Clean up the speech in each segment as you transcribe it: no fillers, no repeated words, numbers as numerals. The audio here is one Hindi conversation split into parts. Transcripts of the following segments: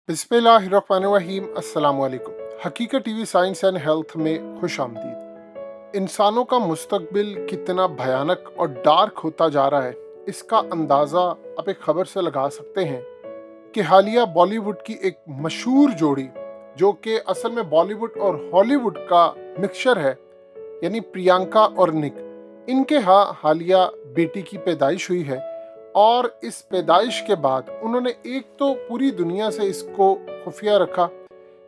बिस्मिल्लाहिर्रहमानिर्रहीम। अस्सलाम वालेकुम। हकीकत टीवी साइंस एंड हेल्थ में खुश आमदीद। इंसानों का मुस्तकबिल कितना भयानक और डार्क होता जा रहा है, इसका अंदाज़ा आप एक ख़बर से लगा सकते हैं कि हालिया बॉलीवुड की एक मशहूर जोड़ी, जो कि असल में बॉलीवुड और हॉलीवुड का मिक्सचर है, यानी प्रियंका और निक, इनके यहाँ हालिया बेटी की पैदाइश हुई है। और इस पैदाइश के बाद उन्होंने एक तो पूरी दुनिया से इसको खुफिया रखा,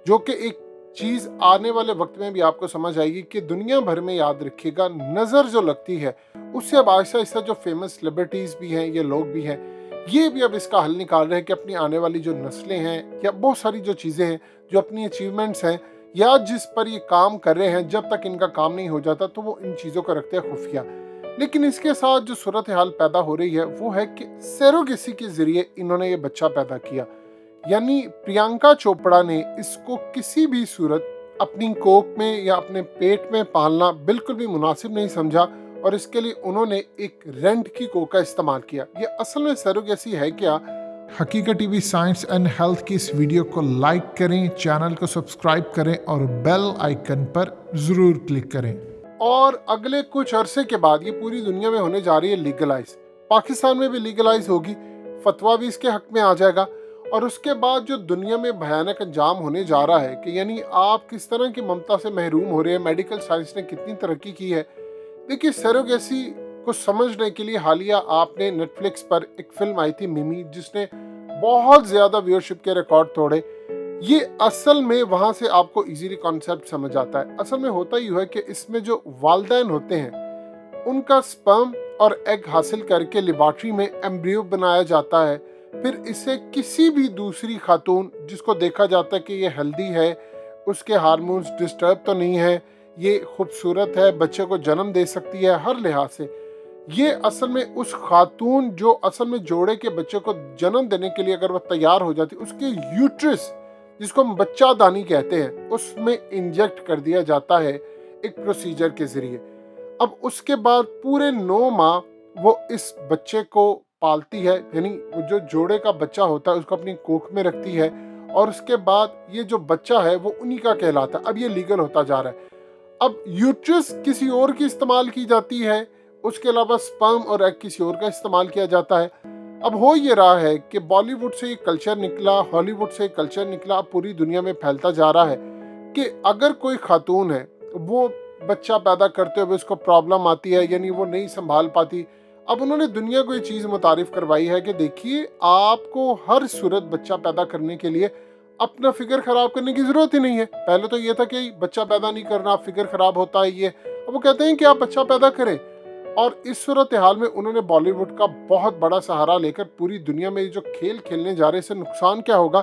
जो कि एक चीज़ आने वाले वक्त में भी आपको समझ आएगी कि दुनिया भर में याद रखिएगा, नज़र जो लगती है उससे अब आहिस्ता आहिस्ता जो फेमस सेलिब्रिटीज़ भी हैं, ये लोग भी हैं, ये भी अब इसका हल निकाल रहे हैं कि अपनी आने वाली जो नस्लें हैं या बहुत सारी जो चीज़ें हैं, जो अपनी अचीवमेंट्स हैं या जिस पर ये काम कर रहे हैं, जब तक इनका काम नहीं हो जाता तो वो इन चीज़ों को रखते हैं खुफिया। लेकिन इसके साथ जो सूरत हाल पैदा हो रही है वो है कि सेरोगेसी के ज़रिए इन्होंने ये बच्चा पैदा किया, यानी प्रियंका चोपड़ा ने इसको किसी भी सूरत अपनी कोख में या अपने पेट में पालना बिल्कुल भी मुनासिब नहीं समझा, और इसके लिए उन्होंने एक रेंट की कोख का इस्तेमाल किया। ये असल में सेरोगेसी है क्या? हकीकत टीवी साइंस एंड हेल्थ की इस वीडियो को लाइक करें, चैनल को सब्सक्राइब करें और बेल आइकन पर ज़रूर क्लिक करें। और अगले कुछ अरसे के बाद ये पूरी दुनिया में होने जा रही है लीगलाइज, पाकिस्तान में भी लीगलाइज होगी, फतवा भी इसके हक में आ जाएगा। और उसके बाद जो दुनिया में भयानक अंजाम होने जा रहा है कि यानी आप किस तरह की ममता से महरूम हो रहे हैं, मेडिकल साइंस ने कितनी तरक्की की है। देखिए, सेरोगेसी को समझने के लिए हालिया आपने नेटफ्लिक्स पर एक फिल्म आई थी मिमी, जिसने बहुत ज़्यादा व्यूअरशिप के रिकॉर्ड तोड़े। ये असल में वहाँ से आपको इजीली कॉन्सेप्ट समझ आता है। असल में होता ही है कि इसमें जो वालिदैन होते हैं, उनका स्पर्म और एग हासिल करके लेबॉर्ट्री में एम्ब्रियो बनाया जाता है। फिर इसे किसी भी दूसरी खातून जिसको देखा जाता है कि ये हेल्दी है, उसके हार्मोन्स डिस्टर्ब तो नहीं है, ये खूबसूरत है, बच्चे को जन्म दे सकती है हर लिहाज से, ये असल में उस खातून जो असल में जोड़े के बच्चे को जन्म देने के लिए अगर वह तैयार हो जाती, उसके यूट्रस जिसको हम बच्चादानी कहते हैं, उसमें इंजेक्ट कर दिया जाता है एक प्रोसीजर के ज़रिए। अब उसके बाद पूरे 9 माह वो इस बच्चे को पालती है, यानी वो जो जोड़े का बच्चा होता है उसको अपनी कोख में रखती है, और उसके बाद ये जो बच्चा है वो उन्हीं का कहलाता है। अब ये लीगल होता जा रहा है। अब यूट्रस किसी और की इस्तेमाल की जाती है, उसके अलावा स्पर्म और एग किसी और का इस्तेमाल किया जाता है। अब हो ये रहा है कि बॉलीवुड से ये कल्चर निकला, हॉलीवुड से कल्चर निकला, अब पूरी दुनिया में फैलता जा रहा है कि अगर कोई खातून है, वो बच्चा पैदा करते हुए उसको प्रॉब्लम आती है, यानी वो नहीं संभाल पाती, अब उन्होंने दुनिया को ये चीज़ मुतारिफ करवाई है कि देखिए, आपको हर सूरत बच्चा पैदा करने के लिए अपना फिगर ख़राब करने की ज़रूरत ही नहीं है। पहले तो ये था कि बच्चा पैदा नहीं करना, फिगर ख़राब होता है ये। अब वो कहते हैं कि आप बच्चा पैदा करें। और इस सूरत हाल में उन्होंने बॉलीवुड का बहुत बड़ा सहारा लेकर पूरी दुनिया में जो खेल खेलने जा रहे हैं, इससे नुकसान क्या होगा।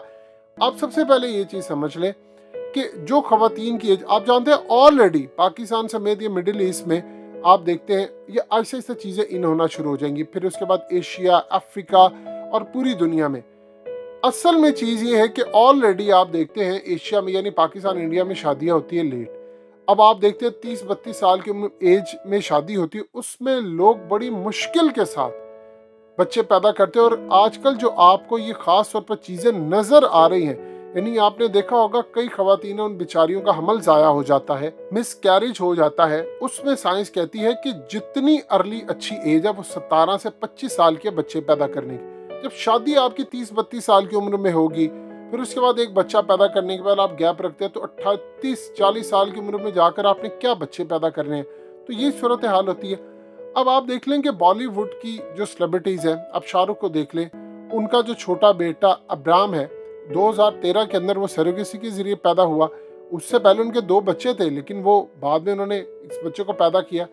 आप सबसे पहले ये चीज़ समझ लें कि जो खवातीन की एज, आप जानते हैं ऑलरेडी पाकिस्तान समेत ये मिडिल ईस्ट में आप देखते हैं ये ऐसे ऐसे चीज़ें इन होना शुरू हो जाएंगी, फिर उसके बाद एशिया, अफ्रीका और पूरी दुनिया में। असल में चीज़ ये है कि ऑलरेडी आप देखते हैं एशिया में, यानी पाकिस्तान इंडिया में शादियाँ होती है लेट। अब आप देखते हैं 30-32 साल की एज में शादी होती है, उसमें लोग बड़ी मुश्किल के साथ बच्चे पैदा करते हैं। और आजकल जो आपको ये ख़ास तौर पर चीज़ें नज़र आ रही हैं, यानी आपने देखा होगा कई ख़वातीन उन बेचारियों का हमल ज़ाया हो जाता है, मिस कैरेज हो जाता है। उसमें साइंस कहती है कि जितनी अर्ली अच्छी एज है वो 17 से 25 साल के बच्चे पैदा करने की। जब शादी आपकी 30-32 साल की उम्र में होगी, फिर उसके बाद एक बच्चा पैदा करने के बाद आप गैप रखते हैं, तो 38-40 साल की उम्र में जाकर आपने क्या बच्चे पैदा करने हैं। तो ये सूरत हाल होती है। अब आप देख लें कि बॉलीवुड की जो सेलिब्रिटीज़ हैं, अब शाहरुख को देख लें, उनका जो छोटा बेटा अब्राम है, 2013 के अंदर वो सेरोगेसी के ज़रिए पैदा हुआ। उससे पहले उनके 2 बच्चे थे, लेकिन वो बाद में उन्होंने इस बच्चे को पैदा किया।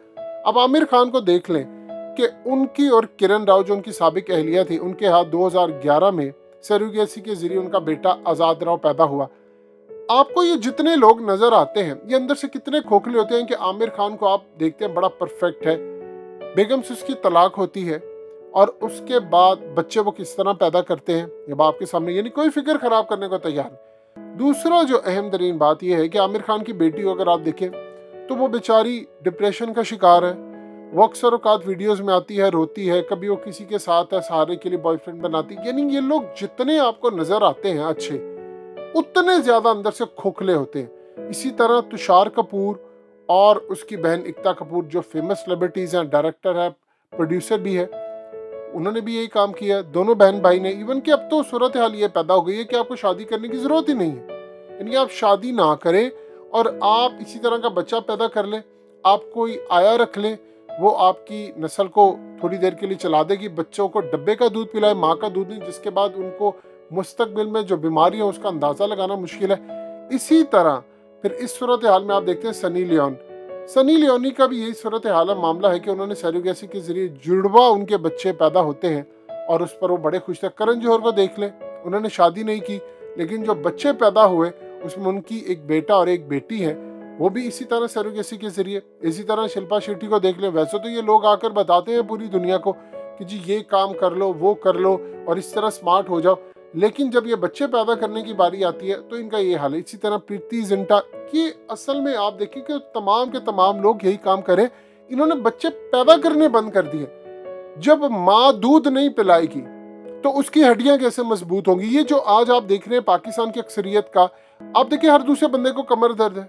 अब आमिर खान को देख लें कि उनकी और किरण राव जो उनकी साबिक अहलिया थी, उनके हाथ 2011 में सेरोगेसी के जरिए उनका बेटा आज़ाद राव पैदा हुआ। आपको ये जितने लोग नजर आते हैं, ये अंदर से कितने खोखले होते हैं कि आमिर खान को आप देखते हैं बड़ा परफेक्ट है, बेगम से उसकी तलाक होती है, और उसके बाद बच्चे वो किस तरह पैदा करते हैं जब आपके सामने, यानी कोई फिक्र खराब करने को तैयार नहीं। दूसरा जो अहम तरीन बात यह है कि आमिर खान की बेटी को अगर आप देखें तो वो बेचारी डिप्रेशन का शिकार है। वो अक्सर औकात वीडियोस में आती है, रोती है, कभी वो किसी के साथ है, सहारे के लिए बॉयफ्रेंड बनाती है। यानी ये लोग जितने आपको नज़र आते हैं अच्छे, उतने ज्यादा अंदर से खोखले होते हैं। इसी तरह तुषार कपूर और उसकी बहन एकता कपूर जो फेमस सेलिब्रिटीज हैं, डायरेक्टर है, प्रोड्यूसर भी है, उन्होंने भी यही काम किया, दोनों बहन भाई ने। इवन कि अब तो सूरत हाल ये पैदा हो गई है कि आपको शादी करने की जरूरत ही नहीं है, यानी आप शादी ना करें और आप इसी तरह का बच्चा पैदा कर लें, आप कोई आया रख लें, वो आपकी नस्ल को थोड़ी देर के लिए चला देगी, बच्चों को डब्बे का दूध पिलाए, माँ का दूध नहीं, जिसके बाद उनको मुस्तकबिल में जो बीमारी है उसका अंदाज़ा लगाना मुश्किल है। इसी तरह फिर इस सूरत हाल में आप देखते हैं सनी लियोनी का भी यही सूरत हाल मामला है कि उन्होंने सैरोगेसी के जरिए जुड़वा उनके बच्चे पैदा होते हैं और उस पर वो बड़े खुश थे। करण जौहर को देख लें, उन्होंने शादी नहीं की, लेकिन जो बच्चे पैदा हुए उसमें उनकी एक बेटा और एक बेटी है, वो भी इसी तरह सैरोगेसी के जरिए। इसी तरह शिल्पा शेट्टी को देख लें, वैसे तो ये लोग आकर बताते हैं पूरी दुनिया को कि जी ये काम कर लो, वो कर लो और इस तरह स्मार्ट हो जाओ, लेकिन जब ये बच्चे पैदा करने की बारी आती है तो इनका ये हाल है। इसी तरह प्रीति जिंटा की, असल में आप देखिए कि तमाम के तमाम लोग यही काम करें, इन्होंने बच्चे पैदा करने बंद कर दिए। जब माँ दूध नहीं पिलाएगी तो उसकी हड्डियां कैसे मजबूत होंगी। ये जो आज आप देख रहे हैं पाकिस्तान की अक्सरियत का, आप देखिए हर दूसरे बंदे को कमर दर्द है,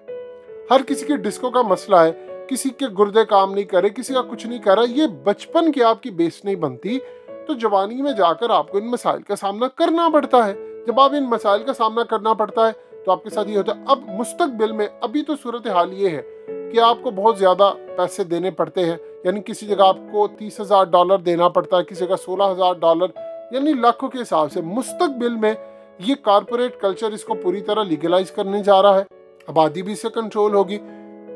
हर किसी के डिस्को का मसला है, किसी के गुर्दे काम नहीं करे, किसी का कुछ नहीं कर रहा। ये बचपन की आपकी बेस नहीं बनती तो जवानी में जाकर आपको इन मसाइल का सामना करना पड़ता है। जब आप इन मसाइल का सामना करना पड़ता है तो आपके साथ ये होता है। अब मुस्तकबिल में अभी तो सूरत हाल ये है कि आपको बहुत ज्यादा पैसे देने पड़ते हैं, यानी किसी जगह आपको $30,000 देना पड़ता है, किसी जगह $16,000, यानी लाखों के हिसाब से। मुस्तकबिल में ये कारपोरेट कल्चर इसको पूरी तरह लीगलाइज करने जा रहा है, आबादी भी इससे कंट्रोल होगी।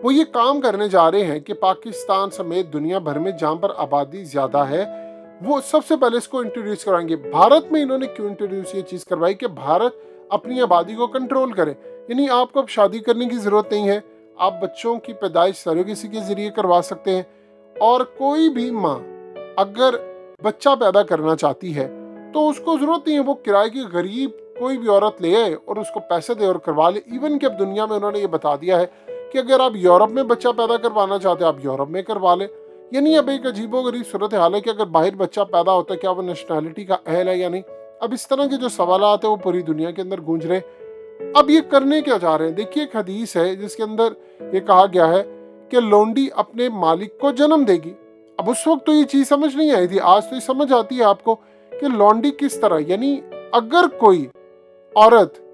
वो ये काम करने जा रहे हैं कि पाकिस्तान समेत दुनिया भर में जहां पर आबादी ज्यादा है वो सबसे पहले इसको इंट्रोड्यूस कराएंगे। भारत में इन्होंने क्यों इंट्रोड्यूस ये चीज करवाई कि भारत अपनी आबादी को कंट्रोल करे, यानी आपको अब शादी करने की जरूरत नहीं है, आप बच्चों की पैदाइश सरोगेसी के जरिए करवा सकते हैं। और कोई भी माँ अगर बच्चा पैदा करना चाहती है तो उसको जरूरत नहीं है वो किराए की गरीब कोई भी औरत ले आए और उसको पैसे दे और करवा ले। इवन कि अब दुनिया में उन्होंने ये बता दिया है कि अगर आप यूरोप में बच्चा पैदा करवाना चाहते हैं आप यूरोप में करवा ले। यानी अब एक अजीबोगरीब सूरत हाल है कि अगर बाहर बच्चा पैदा होता है क्या वो नेशनैलिटी का अहल है या नहीं। अब इस तरह के जो सवाल आते हैं वो पूरी दुनिया के अंदर गूंज रहे हैं। अब ये करने क्या जा रहे हैं, देखिए एक हदीस है जिसके अंदर ये कहा गया है कि लोंडी अपने मालिक को जन्म देगी। अब उस वक्त तो ये चीज समझ नहीं आई थी, आज तो ये समझ आती है आपको कि लौंडी किस तरह, यानी अगर कोई औरत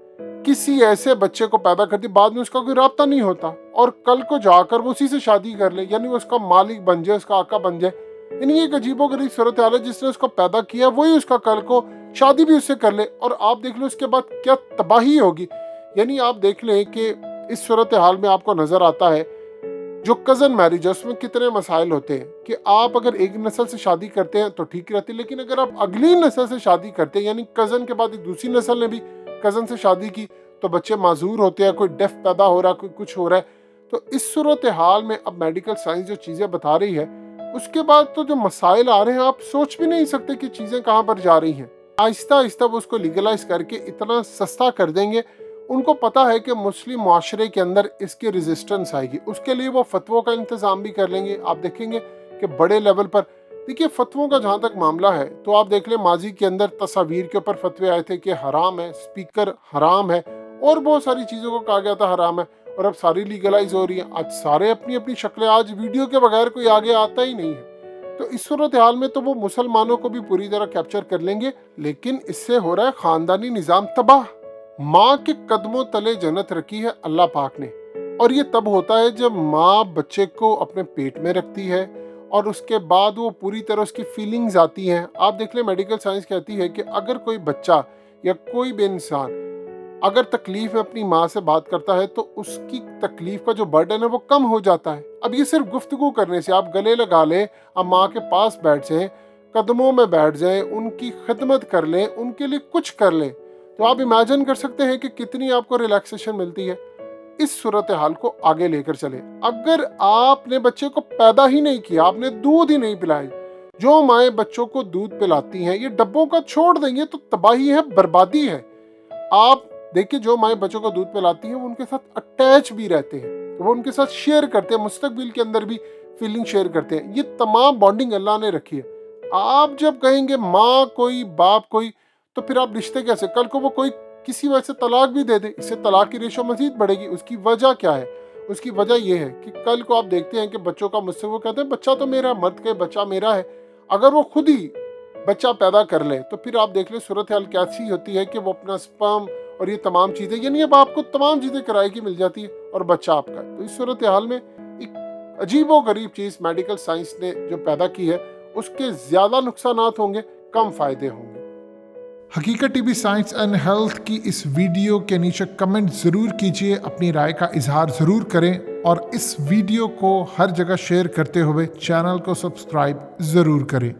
किसी ऐसे बच्चे को पैदा करती बाद में उसका कोई राब्ता नहीं होता और कल को जाकर वो उसी से शादी कर ले, यानी वो उसका मालिक बन जाए, उसका आका बन जाए, यानी एक अजीबोगरीब सूरत हाल है। जिसने उसको पैदा किया वही उसका कल को शादी भी उससे कर ले और आप देख लो उसके बाद क्या तबाही होगी। यानी आप देख लें कि इस सूरत हाल में आपको नजर आता है जो कजन मैरिज है उसमें कितने मसाइल होते हैं कि आप अगर एक नस्ल से शादी करते हैं तो ठीक रहती है, लेकिन अगर आप अगली नस्ल से शादी करते हैं, यानी कजन के बाद एक दूसरी नस्ल ने भी कजन से शादी की, तो बच्चे माजूर होते हैं, कोई डेफ पैदा हो रहा है, कोई कुछ हो रहा है। तो इस सूरत हाल में अब मेडिकल साइंस जो चीज़ें बता रही है उसके बाद तो जो मसाइल आ रहे हैं आप सोच भी नहीं सकते कि चीज़ें कहाँ पर जा रही हैं। आहिस्ता आहिस्ता वो उसको लीगलाइज करके इतना सस्ता कर देंगे, उनको पता है कि मुस्लिम माशरे के अंदर इसकी रेजिस्टेंस आएगी, उसके लिए वो फतवों का इंतज़ाम भी कर लेंगे। आप देखेंगे कि बड़े लेवल पर, देखिए फतवों का जहाँ तक मामला है तो आप देख लें माजी के अंदर तस्वीर के ऊपर फतवे आए थे कि हराम है, स्पीकर हराम है और बहुत सारी चीज़ों को कहा गया था हराम है, और अब सारी लीगलाइज हो रही है। आज सारे अपनी अपनी शक्लें, आज वीडियो के बगैर कोई आगे आता ही नहीं है। तो इस सूरत हाल में तो वो मुसलमानों को भी पूरी तरह कैप्चर कर लेंगे, लेकिन इससे हो रहा है खानदानी निज़ाम तबाह। माँ के कदमों तले जन्नत रखी है अल्लाह पाक ने, और ये तब होता है जब माँ बच्चे को अपने पेट में रखती है और उसके बाद वो पूरी तरह उसकी फीलिंग्स आती हैं। आप देख लें मेडिकल साइंस कहती है कि अगर कोई बच्चा या कोई भी इंसान अगर तकलीफ में अपनी माँ से बात करता है तो उसकी तकलीफ का जो बर्डन है वो कम हो जाता है। अब ये सिर्फ गुफ्तगू करने से, आप गले लगा लें, आप माँ के पास बैठ जाएं, कदमों में बैठ जाएं, उनकी खिदमत कर लें, उनके लिए कुछ कर लें, तो आप इमेजिन कर सकते हैं कि कितनी आपको रिलैक्सेशन मिलती है। इस सूरत हाल को आगे लेकर चले। अगर आपने बच्चे को पैदा ही नहीं किया, आपने दूध ही नहीं पिलाया, जो माएँ बच्चों को दूध पिलाती हैं ये डब्बों का छोड़ देंगे तो तबाही है, बर्बादी है। आप देखिए जो माएँ बच्चों को दूध पिलाती हैं वो उनके साथ अटैच भी रहते हैं, वो उनके साथ शेयर करते हैं, मुस्तकबिल के अंदर भी फीलिंग शेयर करते हैं। ये तमाम बॉन्डिंग अल्लाह ने रखी है। आप जब कहेंगे माँ कोई बाप कोई, तो फिर आप रिश्ते कैसे, कल को वो कोई किसी वजह से तलाक भी दे दे, इससे तलाक की रेशो मजीद बढ़ेगी। उसकी वजह क्या है? उसकी वजह यह है कि कल को आप देखते हैं कि बच्चों का मुझसे वो कहते हैं बच्चा तो मेरा, मर्द के बच्चा मेरा है। अगर वो खुद ही बच्चा पैदा कर ले तो फिर आप देख लें सूरत हाल कैसी होती है कि वो अपना स्पर्म और ये तमाम चीज़ें, यानी अब आपको तमाम चीज़ें किराए की मिल जाती है और बच्चा आपका है। तो इस सूरत हाल में एक अजीबो गरीब चीज़ मेडिकल साइंस ने जो पैदा की है उसके ज़्यादा नुकसानात होंगे, कम फ़ायदे होंगे। हकीकत टीवी साइंस एंड हेल्थ की इस वीडियो के नीचे कमेंट ज़रूर कीजिए, अपनी राय का इजहार ज़रूर करें और इस वीडियो को हर जगह शेयर करते हुए चैनल को सब्सक्राइब ज़रूर करें।